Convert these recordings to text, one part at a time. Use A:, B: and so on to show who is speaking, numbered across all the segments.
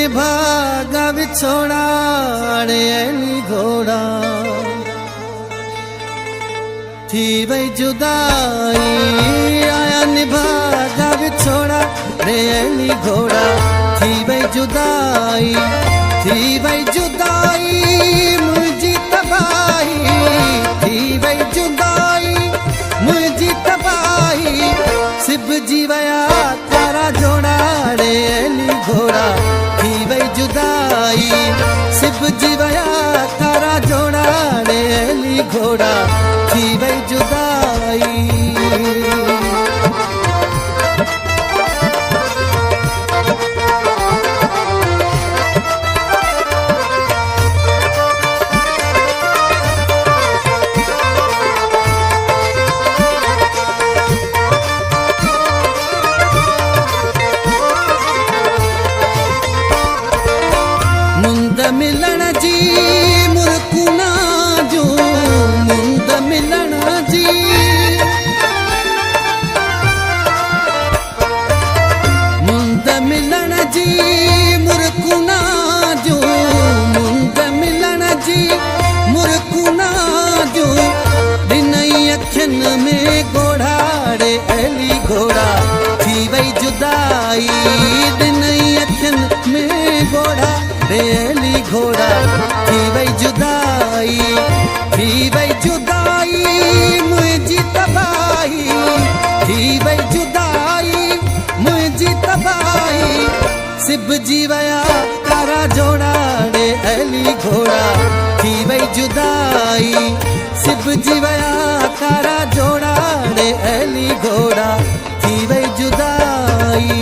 A: निभागा विछोड़ा रे Eli घोड़ा थी वही जुदाई आया निभागा विछोड़ा रे एली घोड़ा थी वही जुदाई मुझी तबाही थी वही जुदाई मुझी तबाही सिब जी वया तारा जोड़ा रे एली घोड़ा थी वही जुदाई सिब जी वया तारा जोड़ा रे एली घोड़ा थी वही जुदाई मुंद मिलन जी मुरकुना जो मुंद मिलन जी मुंद मिलन जी मुरकुना जो मुंद मिलन जी मुरकुना जो दिनई अखियन में घोड़ाड़े एली घोड़ा थी वही जुदाई दिनई अखियन में घोड़ा एली घोड़ा थी वही जुदाई मुझी तबाही थी वही जुदाई मुझी तबाही सिब जी वया तारा जोड़ा रे एली घोड़ा थी वही जुदाई सिब जी वया तारा जोड़ा रे एली घोड़ा थी वही जुदाई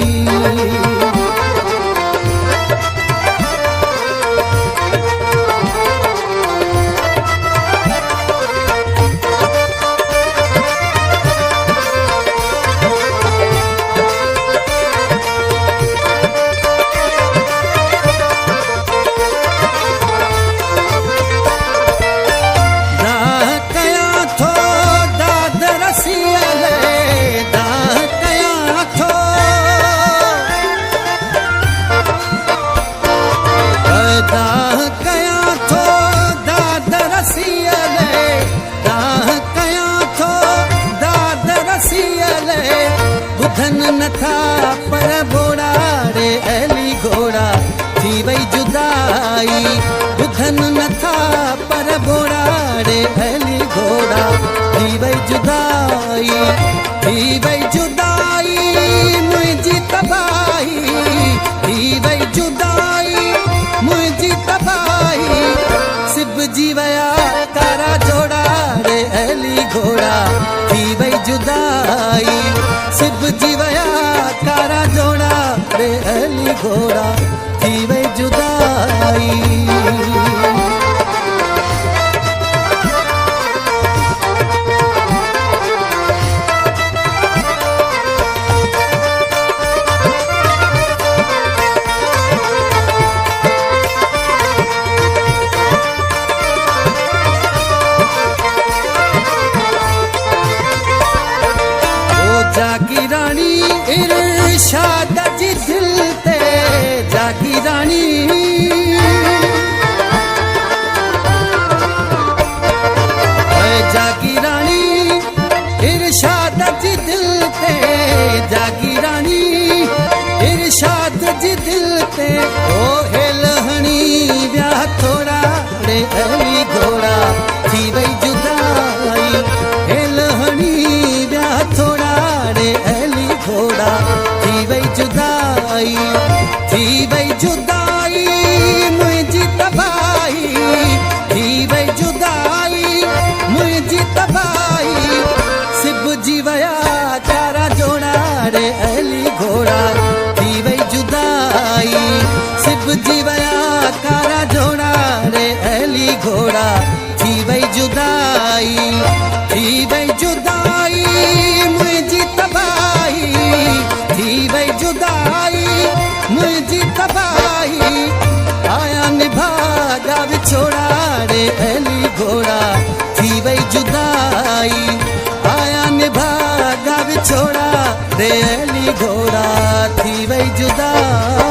A: बुधन नथा पर बोड़ा रे एली घोड़ा थी वही जुदाई बुधन नथा पर बोड़ा रे एली घोड़ा थी वही जुदाई मुझी तबाही थी वही जुदाई मुझी तबाही सिब जी वया तारा जोड़ा रे एली घोड़ा थी वही जुदाई सिब जी वया तारा जोड़ा रे एली घोड़ा थी वही जुदाई जागी रानी इरशाद जी दिल ते जागी रानी जागी रानी इरशाद जी दिल ते जागी रानी इरशाद जी दिल ते ओ हेलहनी व्या थोड़ा रे एली घोड़ा थी वही जुदाई हेलहनी व्या थोड़ा रे एली घोड़ा थी वही जुदाई मुझी तबाही थी वही जुदाई मुझी तबाही सिब जी वया तारा जोड़ा रे एली घोड़ा थी वही जुदाई सिब जी वया तारा जोड़ा रे एली घोड़ा थी वही जुदाई मुझी तबाही थी वही जुदाई मुझी तबाही आया निभागा विछोड़ा रे एली घोड़ा थी वही जुदाई आया निभागा विछोड़ा रे एली घोड़ा थी वही जुदाई।